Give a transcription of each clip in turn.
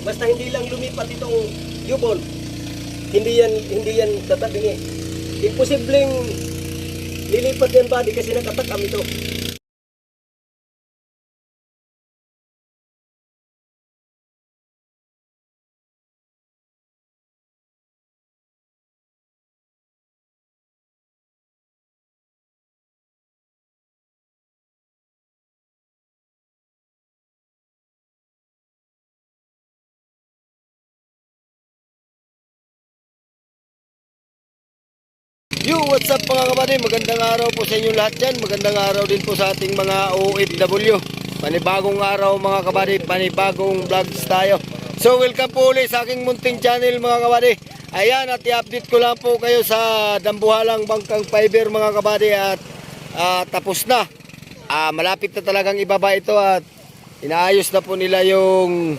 Basta hindi lang lumipat itong yubon. Hindi yan tatabingi. Imposibleng lilipat yan body kasi nakatakam ito. Yo, what's up mga kabady? Magandang araw po sa inyong lahat dyan. Magandang araw din po sa ating mga OFW. Panibagong araw mga kabady, panibagong vlogs tayo. So welcome po ulit sa aking munting channel mga kabady. Ayan, at i-update ko lang po kayo sa Dambuhalang Bangkang Fiber mga kabady. At tapos na. Malapit na talagang ibaba ito at inaayos na po nila yung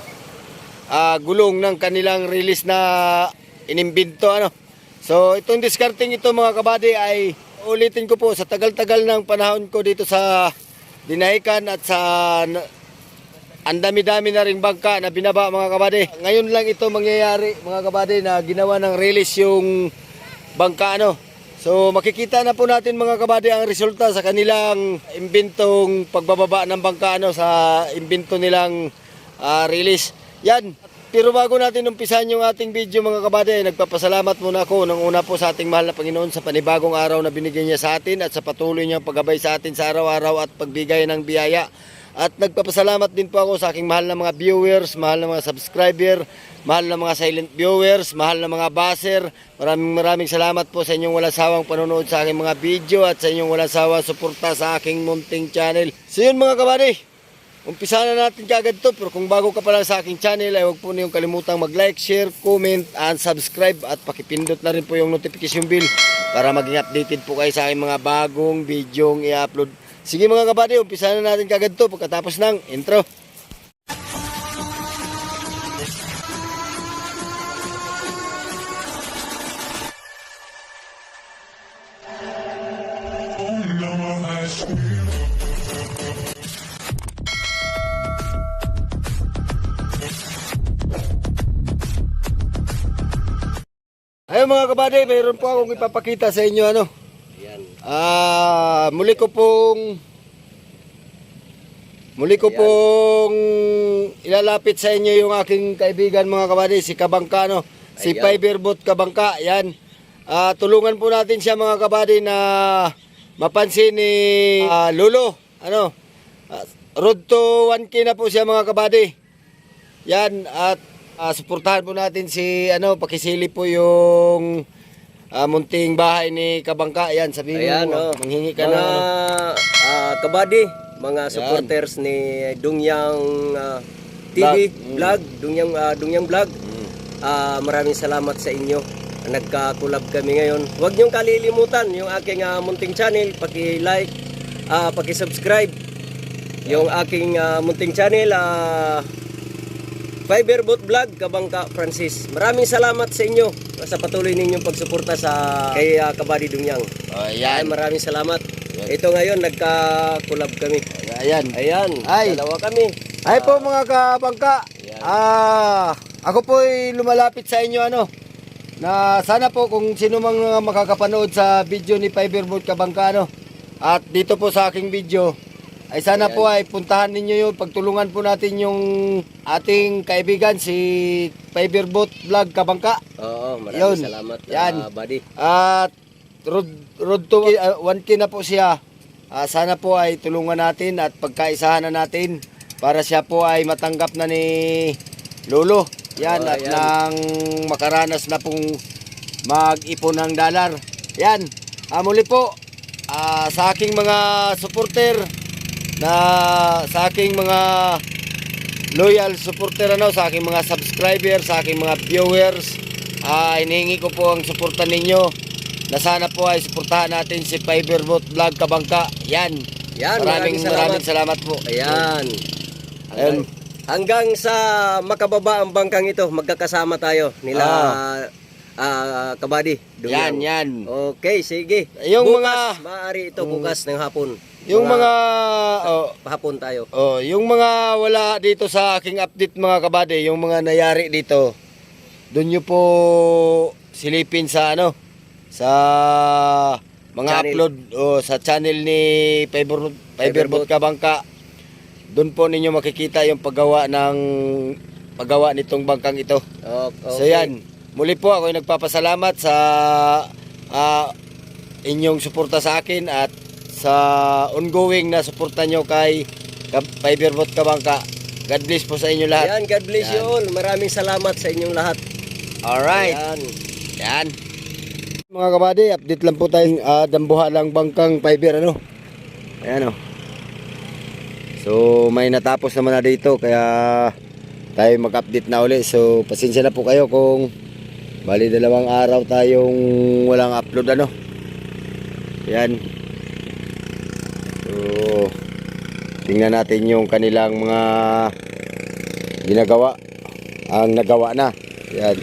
gulong ng kanilang release na inimbento So itong discarding ito mga kabady ay ulitin ko po sa tagal-tagal ng panahon ko dito sa Dinahican at sa ang dami-dami na ring bangka na binaba mga kabady. Ngayon lang ito mangyayari mga kabady na ginawa ng release yung bangka So makikita na po natin mga kabady ang resulta sa kanilang imbentong pagbababa ng bangka sa imbento nilang release. Yan. Pero bago natin umpisan yung ating video mga kabady, nagpapasalamat muna ako ng una po sa ating mahal na Panginoon sa panibagong araw na binigyan niya sa atin at sa patuloy niyang paggabay sa atin sa araw-araw at pagbigay ng biyaya. At nagpapasalamat din po ako sa aking mahal na mga viewers, mahal na mga subscriber, mahal na mga silent viewers, mahal na mga baser. Maraming salamat po sa inyong walang sawang panonood sa aking mga video at sa inyong walang sawang suporta sa aking munting channel. So yun mga kabady, umpisa na natin kagad to, pero kung bago ka pa lang sa aking channel ay huwag po niyong kalimutang mag-like, share, comment, and subscribe at pakipindot na rin po yung notification bell para maging updated po kayo sa aking mga bagong video i-upload. Sige mga kabady, umpisa na natin kagad to pagkatapos ng intro. Ayun mga kabady, mayroon po akong ipapakita sa inyo Ayan. Muli ko pong ilalapit sa inyo yung aking kaibigan mga kabady, si Kabangka si Fiberbot Kabangka. Yan. Tulungan po natin siya mga kabady na mapansin ni Lolo. Road to 1K na po siya mga kabady. Yan, at suportahan po natin si pakisili po yung munting bahay ni Kabangka. Ayan, sabihin mo, manghingi ka mga, na kabady, mga supporters ni Dungyang TV vlog, Dungyang vlog. Maraming salamat sa inyo. Nagka-collab kami ngayon. Huwag niyong kalilimutan yung aking munting channel, paki-like, paki-subscribe. Yung aking munting channel, Fiberbot Vlog, Kabangka Francis. Maraming salamat sa inyo sa patuloy ninyong pagsuporta kay Kabady Dungyang. Ayan. Maraming salamat. Ito ngayon, nagka-collab kami. Ayan. Dalawa kami. Ay po mga Kabangka. Ako po ay lumalapit sa inyo na sana po kung sino mang makakapanood sa video ni Fiberbot Kabangka at dito po sa aking video ay sana po ay puntahan ninyo yun, pagtulungan po natin yung ating kaibigan si Fiberbot Vlog Kabangka. Oo, maraming salamat buddy. At road to 1K na po siya. Sana po ay tulungan natin at pagkaisahan na natin para siya po ay matanggap na ni Lolo. Yan, at nang makaranas na pong mag-ipon ng dollar. Yan, muli po sa aking mga supporter, sa aking mga loyal supporter sa aking mga subscriber, sa aking mga viewers, hinihingi ko po ang suporta ninyo na sana po ay suportahan natin si Fiberbot Vlog Kabangka. Yan. Maraming salamat po. Ayan. Hanggang sa makababa ang bangkang ito, magkakasama tayo nila Kabady Dungyang. Yan. Okay, sige. Yung bukas, maaari ito bukas ng hapon. Yung mga Pahapon tayo. yung mga wala dito sa aking update mga kabady, yung mga nayari dito, doon nyo po silipin sa sa mga Channel. upload sa channel ni Fiberbot Kabangka. Doon po ninyo makikita yung paggawa nitong bangkang ito. Okay. So yan, muli po ako ay nagpapasalamat sa inyong suporta sa akin at sa ongoing na suporta nyo kay Fiberbot Kabangka. God bless po sa inyo lahat. Yan, God bless you all. Maraming salamat sa inyong lahat. Alright. Yan. Yan. Mga kabady, update lang po tayong dambuhalang bangkang fiber Ayan So may natapos naman na dito kaya tayo mag-update na uli. So pasensya na po kayo kung bali 2 araw tayong walang upload Yan. So tingnan natin yung kanilang mga ginagawa. Ang nagawa na. Yan.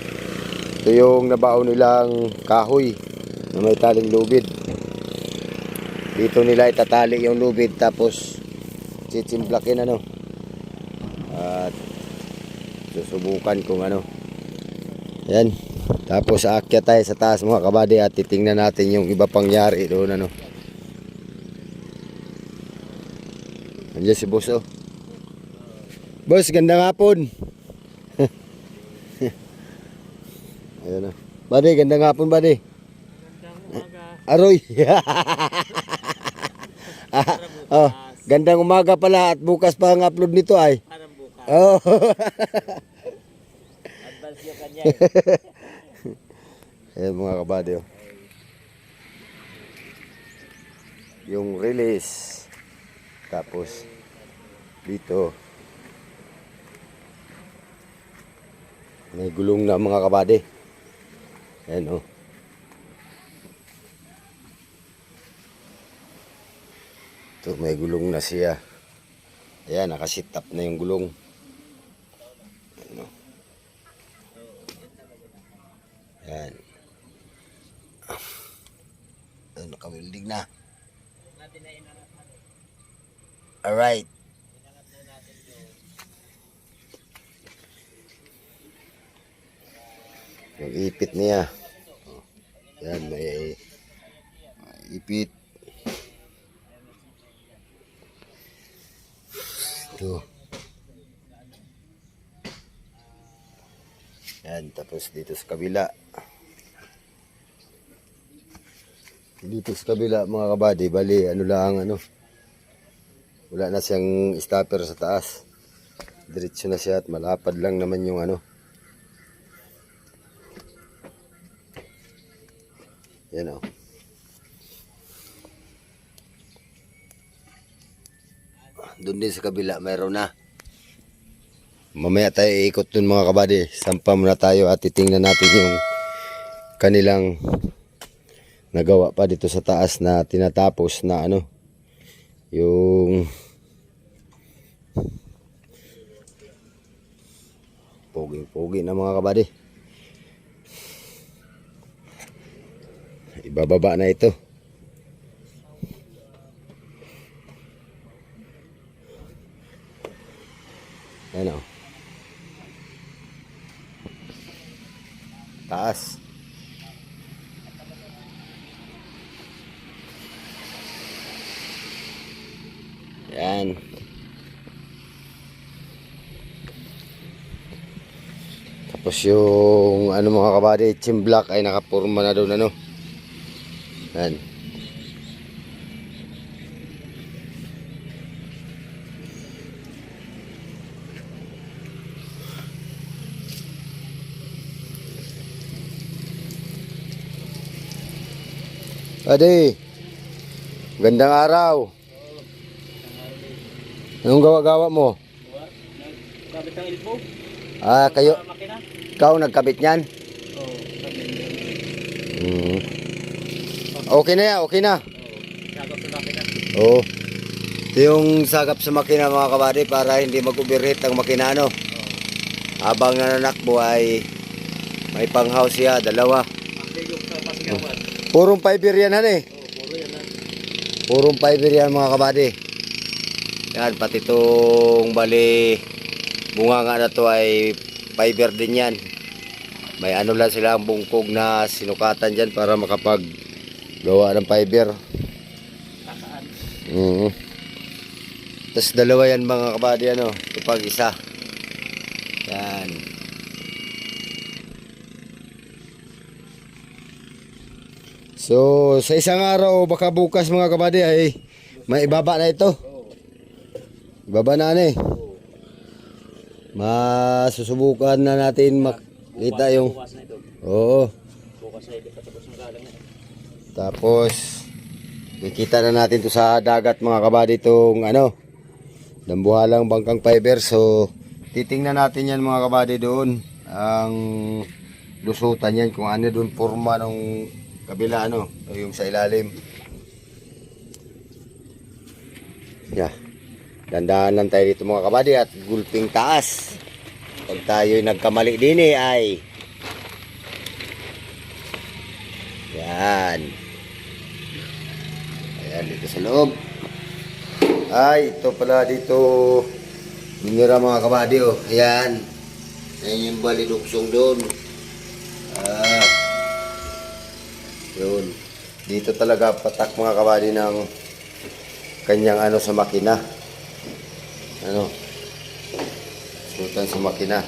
Ito yung nabaon nilang kahoy na may taling lubid. Dito nila itatali yung lubid tapos chichimplakin at susubukan kung Yan. Tapos aakyat tayo sa taas mga kabady at titingnan natin yung iba pang yari doon Andiyan si boss Boss, gandang hapon. Ayan Buddy, gandang hapon buddy. Aroy. Gandang umaga pala at bukas pa ang upload nito ay. Parang bukas. Advance yung kanya. Ayan mga kabady yung release. Tapos dito may gulong na mga kabady. Ayan Ito may gulong na siya. Ayan, nakasit up na yung gulong. Ayan. Ayan, nakawildig na. Alright. Yung ipit niya. Yan, may ipit. Ito. Yan, tapos dito sa kabila. Dito sa kabila mga kabady, bali lang wala na siyang stopper sa taas. Diretso na siya at malapad lang naman yung Yan Doon din sa kabila mayroon na. Mamaya tayo iikot dun mga kabady. Sampa muna tayo at titingnan natin yung kanilang nagawa pa dito sa taas na tinatapos na yung poging-pogi na mga kabady. Ibababa na ito. Ano? Taas. Yan. Tapos yung mga kabady, chimblock ay nakapurma na doon Yan. Ade, gandang araw. Anong gawa-gawa mo? Kabit ang ilbo. Kayo, Makina. ikaw nagkabit niyan? Oo. Okay na yan, okay na. Sagap sa makina. Oo. Ito yung sagap sa makina mga kabady para hindi mag-overheat ang makina Habang nananakbo ay may pang-house siya, 2. Yung sa pasigawan. Purong fiber yan Oo, puro yan lang. Purong fiber yan mga kabady. Yan, pati itong bali bunganga na to ay fiber din yan. May ano lang sila ang bungkog na sinukatan dyan para makapag gawa ng fiber. Tapos dalawa yan mga kabady, ano, ito pag isa. Yan. So sa isang araw baka bukas mga kabady ay may ibaba na ito. Ibaba na ano eh. Masusubukan na natin makita yung Bukas na ito. oo. Bukas na ito patapos ng galang na. Tapos makikita na natin to sa dagat mga kabady itong ano, dambuhalang bangkang fiber. So titingnan natin yan mga kabady doon ang lusutan yan kung ano doon forma ng kabila ano, o yung sa ilalim. Yeah. Dandahan lang tayo dito mga kabady at gulping taas. Pag tayo'y nagkamali din ay yan. Ayan dito sa loob. Ay, ito pala dito binira mga kabady oh. Ayan. Ayan yung baliduksong doon. Yun. Dito talaga patak mga kabady ng kanyang ano sa makina. Ano? Sutan sa makina.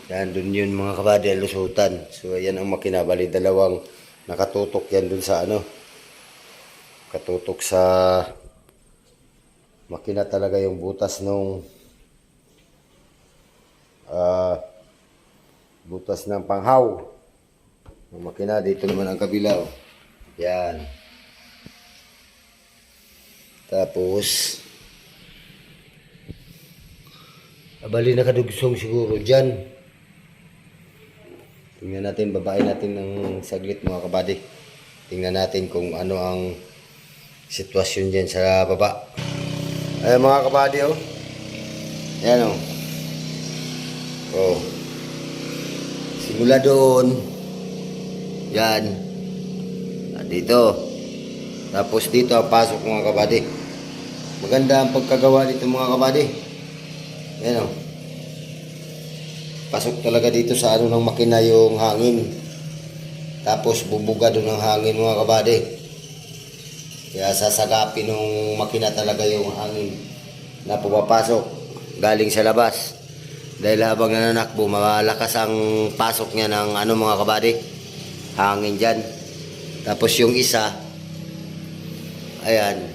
Yan, dun yun mga kabady, lusutan. So, ayan ang makina. Bali, dalawang nakatutok yan dun sa ano. Katutok sa makina talaga yung butas nung butas ng panghaw. Yung makina, dito naman ang kabila. Oh. Yan. Tapos, abali nakadugsong siguro dyan. Tingnan natin, babae natin ng saglit mga kabady. Tingnan natin kung ano ang sitwasyon dyan sa baba. Ayan mga kabady oh. Ayan oh. Oh. Simula doon. Yan. At dito. Tapos dito ang pasok mga kabady. Maganda ang pagkagawa dito mga kabady. Ayan o. Pasok talaga dito sa ano ng makina yung hangin. Tapos bubuga doon ang hangin mga kabady. Kaya sasagapin ng makina talaga yung hangin na pumapasok galing sa labas. Dahil habang nananakbo, malakas ang pasok niya ng ano mga kabady. Hangin dyan. Tapos yung isa, ayan.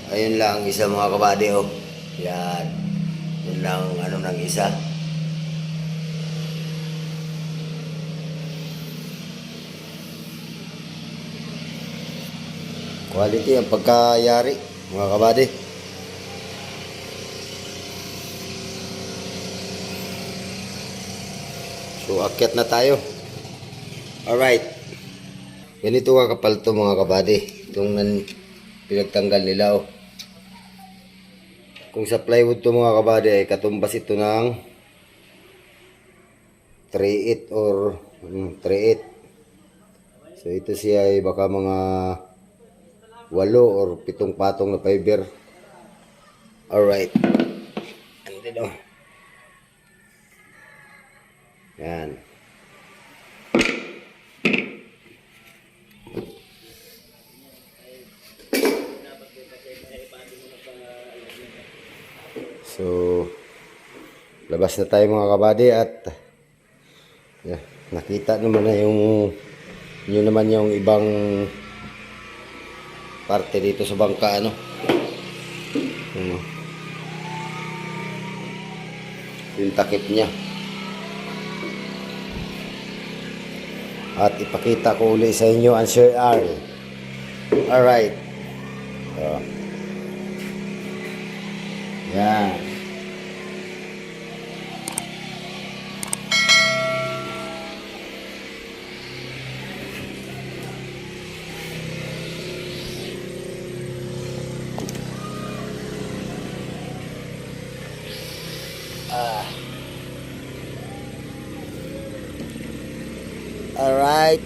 Ayun lang isa mga kabady oh. Yan. Yun lang ano ng isa. Quality ang pagkayari mga kabady. So akyat na tayo. Alright. Ganito kakapal to mga kabady. Itong pinagtanggal nila oh. Kung sa plywood to mga kabady ay katumbas ito ng 3/8 or 3/8. So ito siya ay baka mga 8 or 7 patong na fiber. Alright. Andito. Yan. So, labas na tayo mga kabady at yeah, nakita naman na yung yun naman yung ibang parte dito sa bangka ano. Yung takip niya. At ipakita ko ulit sa inyo ang Sir R. Alright. So, yan. Alright.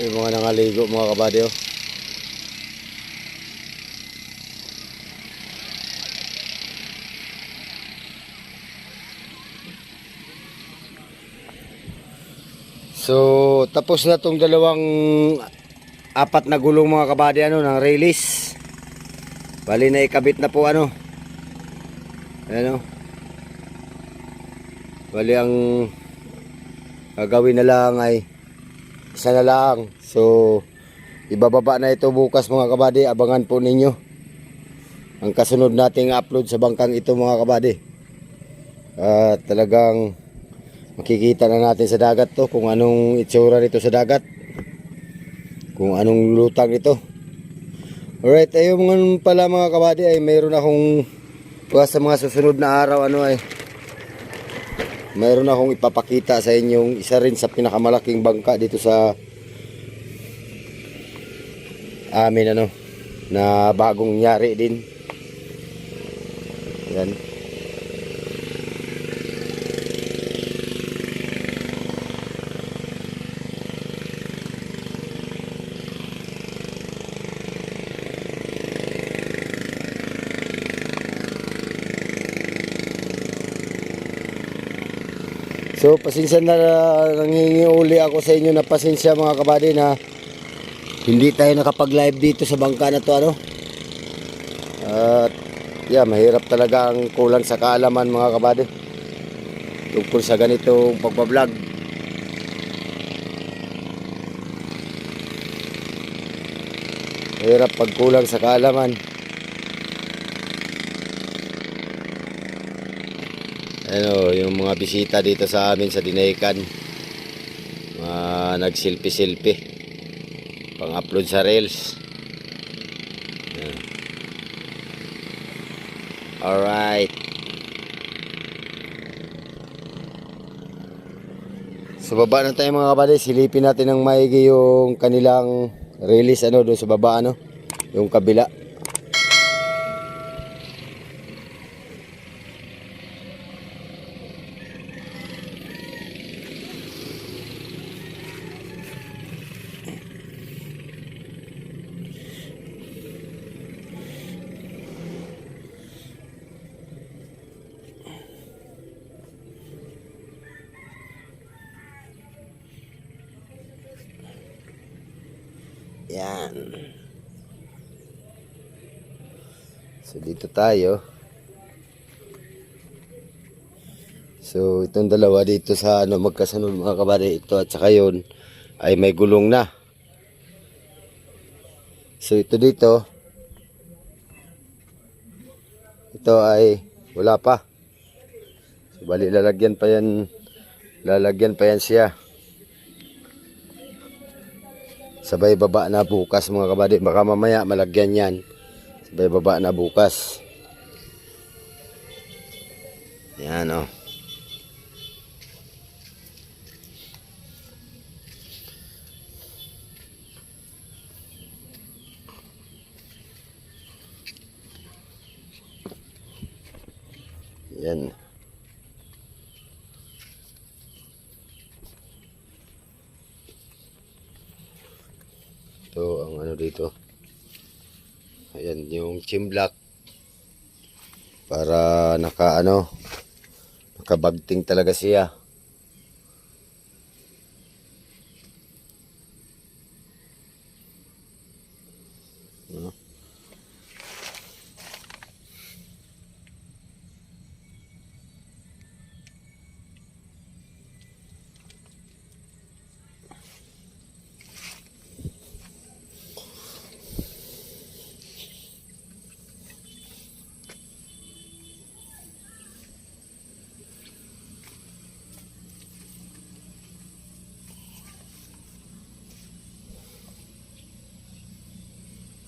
Yung mga nangaligo mga kabady, oh. So tapos na tong dalawang apat na gulong mga kabady ano ng release. Bali na ikabit na po ano. Ano? Bali ang gagawin na lang ay isa na lang. So ibababa na ito bukas mga kabady. Abangan po ninyo ang kasunod nating upload sa bangkang ito mga kabady. At talagang makikita na natin sa dagat to kung anong itsura nito sa dagat, kung anong lutang ito. Alright, ayun pala mga kabady ay mayroon akong sa mga susunod na araw ano ay mayroon akong ipapakita sa inyong isa rin sa pinakamalaking bangka dito sa amin ano, na bagong nyari din. Yan. So pasensya na, nanghingi uli ako sa inyo na pasensya mga kabady na hindi tayo nakapag-live dito sa bangka na to ano. At yeah, mahirap talaga ang kulang sa kaalaman mga kabady tungkol sa ganitong pagbablog. Mahirap pag kulang sa kaalaman. Ano, yung mga bisita dito sa amin sa Dinaykan, nagsilpi-silpi pang-upload sa Reels. Yan. Alright. Sa baba na tayo mga kabady, silipin natin ng maigi yung kanilang release ano doon sa baba ano, yung kabila. Yan. So dito tayo. So itong dalawa dito sa ano magkasunod mga kabady, ito at saka yun ay may gulong na. So ito dito, ito ay wala pa. So bali lalagyan pa yan siya. Sabay baba na bukas mga kabady, baka mamaya malagyan yan. Sabay baba na bukas. Yan o. Yan. Ito ang ano dito. Ayan yung chimblock para nakabagting talaga siya. No?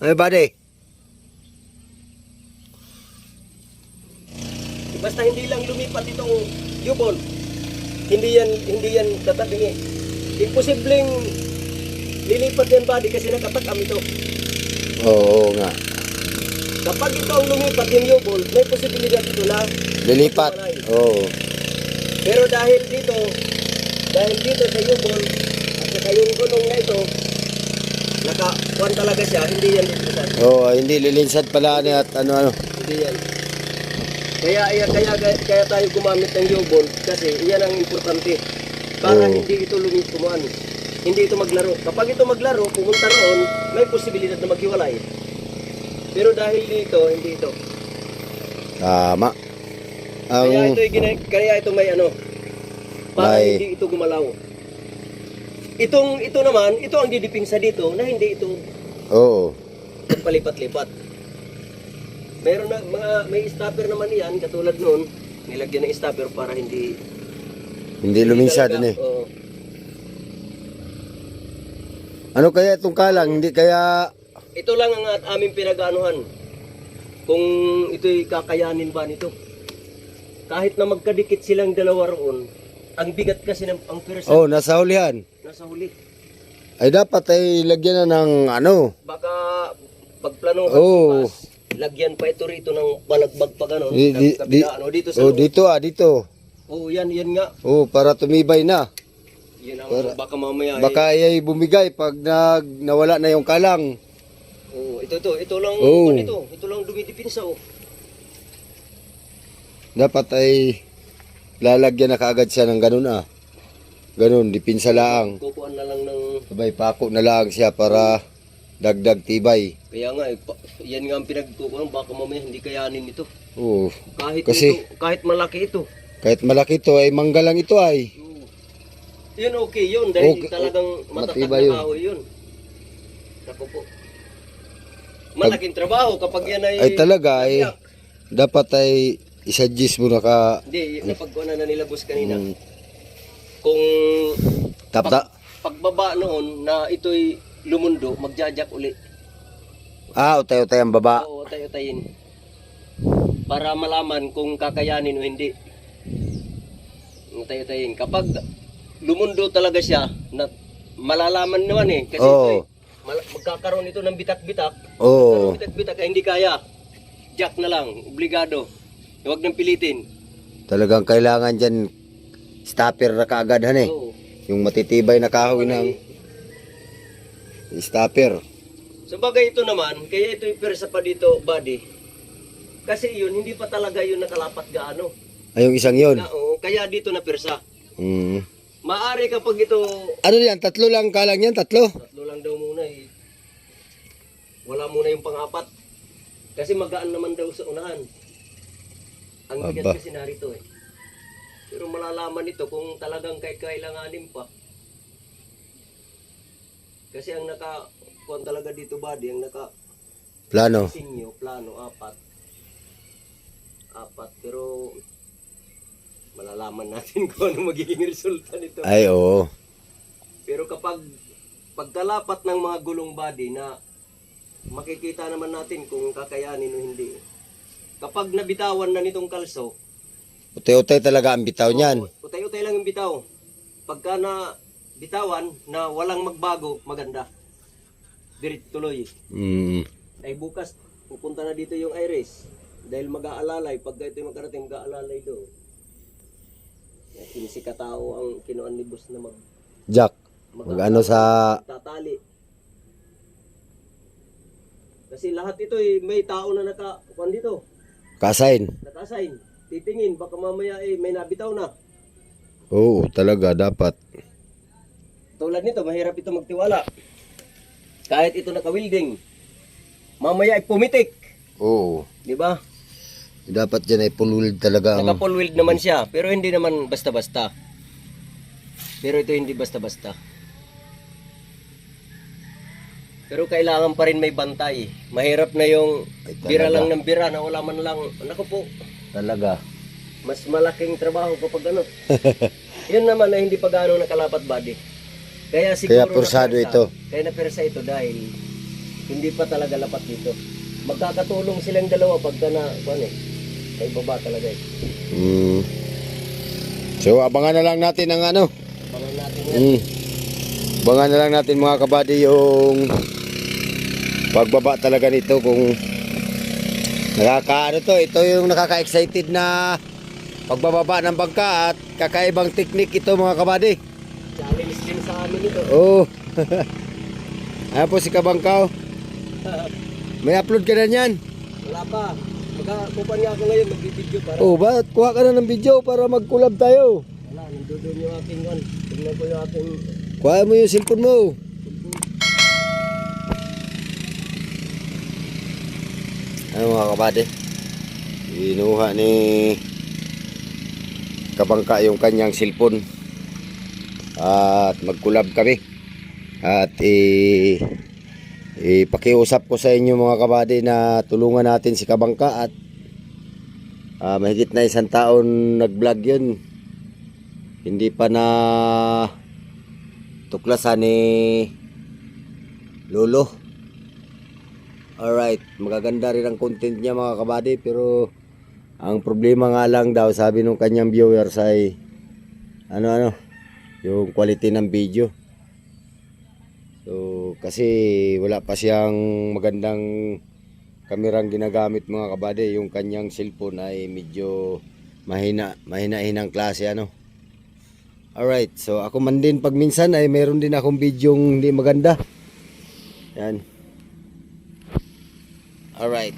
Ano buddy? Basta hindi lang lumipat itong U-ball. Hindi yan tatabingi. Imposibleng lilipat yan buddy kasi nakatakam ito. Oo nga. Kapag ito ang lumipat yung U-ball, may posibilidad ito na Lilipat. Oo. pero dahil dito sa U-ball at saka yung gulong na ito, nakakuan talaga siya, hindi yan lilipat. Oo, hindi lilinsad pala ni at ano. Hindi yan. Kaya tayo gumamit ng U-ball kasi iyan ang importante para Oo. hindi ito lumikuan. Hindi ito maglaro. Kapag ito maglaro, pumunta roon, may posibilidad na maghiwalay. Pero dahil dito, hindi ito. Tama. Kaya Ang ito may ano, para May- hindi ito gumalaw. Ito naman, ito ang didipinsa dito na hindi ito oo. palipat-lipat. Meron na may stopper naman yan katulad noon, nilagyan ng stopper para hindi Hindi luminsad talaga, ano eh. oo. Ano kaya itong kalang? Hindi kaya Ito lang ang aming pinag-anuhan. Kung ito'y kakayanin ba nito. Kahit na magkadikit silang dalawa roon, ang bigat kasi ng ang persa oh, nasa hulihan. nasa huli. Ay dapat ay lagyan na ng ano. Baka pagplanuhan Oo. bukas, lagyan pa ito rito ng balagbag pa gano'n. Di- Dito sa Oh, loob. dito. Oo, yan nga. Oh, para tumibay na. Yan ang baka mamaya. Baka ay bumigay pag nawala na yung kalang. Ito lang Oo. Ito lang dumidipinsa oh. Dapat ay lalagyan na kaagad siya ng ganun Ganun, dipinsa laang. Kukuan na lang ng Sabay pako na lang siya para dagdag tibay. kaya nga yan nga ang pinagkukuhan baka mamaya hindi kayanin ito. Oo. Kahit malaki ito. Kahit malaki to ay manggalang ito ay. Oo. Yun okay yun dahil Okay, talagang matatag matibay na kahoy yun. Naku po. Malaking trabaho kapag yan Ay talaga ay nagyak. dapat ay isa-gis mo na ka Hindi, napagkuhanan na nila boss kanina. mm, Kung pagbaba pagbaba noon na ito'y lumundo, magjajak uli. utay-utay ang baba. Oo, tayo-tayin. Para malaman kung kakayanin o hindi. Tayo-tayin. Kapag lumundo talaga siya, na malalaman naman eh. Kasi Oo. ito'y magkakaroon ito ng bitak-bitak. Oo. Magkakaroon bitak-bitak ay hindi kaya. Jack na lang, obligado. Huwag nang pilitin. Talagang kailangan diyan stopper na kaagad han eh. Oo. Yung matitibay na kahoy ng stopper. Sa bagay ito naman, kaya ito yung persa pa dito, buddy. Kasi yun, hindi pa talaga yun nakalapat gaano. Ay yung isang yun. Oo, kaya dito na persa. Mm. Maari kapag ito, Ano yan? Tatlo lang kalang yan? Tatlo? tatlo lang daw muna eh. Wala muna yung pang-apat. Kasi magaan naman daw sa unahan. Ang bigat Aba. kasi narito eh. Pero malalaman ito kung talagang kailanganin pa. Kasi ang kuwan talaga dito buddy, ang Plano. sinyo, plano, apat. Pero malalaman natin kung ano magiging resulta nito. Ay oo. Pero kapag pagkalapat ng mga gulong body na makikita naman natin kung kakayanin o hindi. Kapag nabitawan na nitong kalso, Utay-utay talaga ang bitaw niyan. utay-utay lang yung bitaw. Pagka na bitawan na walang magbago, maganda. Dirit tuloy. Mm. Ay bukas, pupunta na dito yung iris. Dahil mag-aalalay, pagka ito'y magkarating mag-aalalay doon. Si katao ang kinuan ni boss na Jack. Mag-ano sa tatali. Kasi lahat ito may tao na nakakuan dito, kasain. naka-assign. Titingin, baka mamaya may nabitaw na. Oo, talaga dapat. Tulad nito, mahirap ito magtiwala. Kahit ito naka-welding, mamaya ay pumitik. Oo. Di ba? Dapat dyan ay pulwil talaga ang... Naka-full weld naman siya, pero hindi naman basta-basta. Pero ito hindi basta-basta. Pero kailangan pa rin may bantay. Mahirap na yung Ay, talaga. bira lang ng bira na wala man lang. Naku po, Talaga. mas malaking trabaho kapag ano. Yun naman na hindi pa gaano nakalapat body. Kaya siguro Kaya pursado napersa. ito. Kaya napersa ito dahil hindi pa talaga lapat dito. Magkakatulong silang dalawa pagka na, kay baba talaga eh. So abangan na lang natin ang ano. Abangan natin yan. Abangan na lang natin mga kabady yung pagbaba talaga nito kung nakakaano to. Ito yung nakaka-excited na pagbababa ng bangka at kakaibang teknik ito mga kabady. Challenge din sa amin ito. Oh. Ayan po si Kabangkaw. May upload ka na niyan. Wala pa. Magkakupan nga ako ngayon, mag-video para. Oh, ba't kuha ka na ng video para mag-collab tayo? Wala, nandoon yung aking one. Tingnan ko yung aking. Kuha mo yung cellphone mo. Ano mga kabady? Inuha ni Kabangka yung kanyang cellphone. At mag-collab kami. At ipakiusap ko sa inyo mga kabady na tulungan natin si Kabangka at mahigit na 1 taon nag-vlog yun. Hindi pa na tuklasan ni Lolo. Alright, magaganda rin ang content niya mga kabady, pero ang problema nga lang daw, sabi nung kanyang viewers ay yung quality ng video. So kasi wala pa siyang magandang kamerang ginagamit mga kabady. Yung kanyang cellphone ay medyo mahina-hinang klase ano. Alright, so ako man din pag minsan ay meron din akong bidyong hindi maganda. Yan. Alright.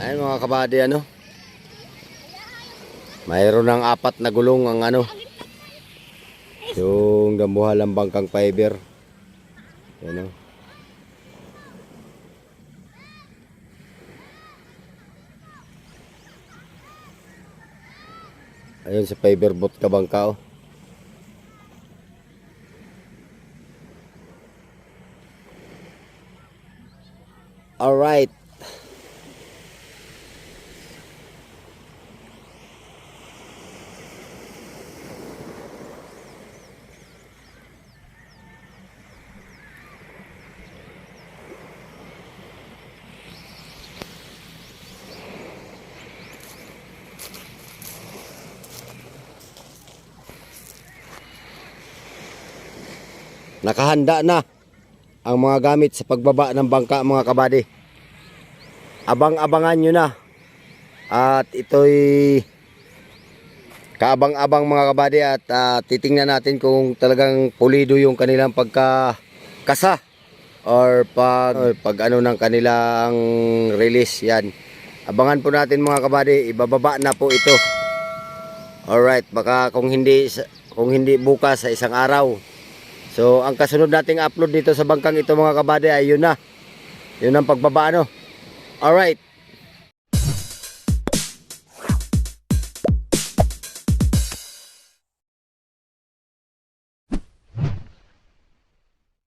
Ayun mga kabady, mayroon ng 4 na gulong ang yung dambuhalang bangkang fiber. Yan ayun sa fiber boat Kabangka. Alright. Nakahanda na ang mga gamit sa pagbaba ng bangka mga kabady. Abang-abangan nyo na. At ito'y kaabang-abang mga kabady at titingnan natin kung talagang pulido yung kanilang pagkakasa or pag ng kanilang release. Yan. Abangan po natin mga kabady, ibababa na po ito. Alright, baka kung hindi bukas sa isang araw. So, ang kasunod nating upload dito sa bangkang ito mga kabady ay yun na. Yun ang pagbaba Alright.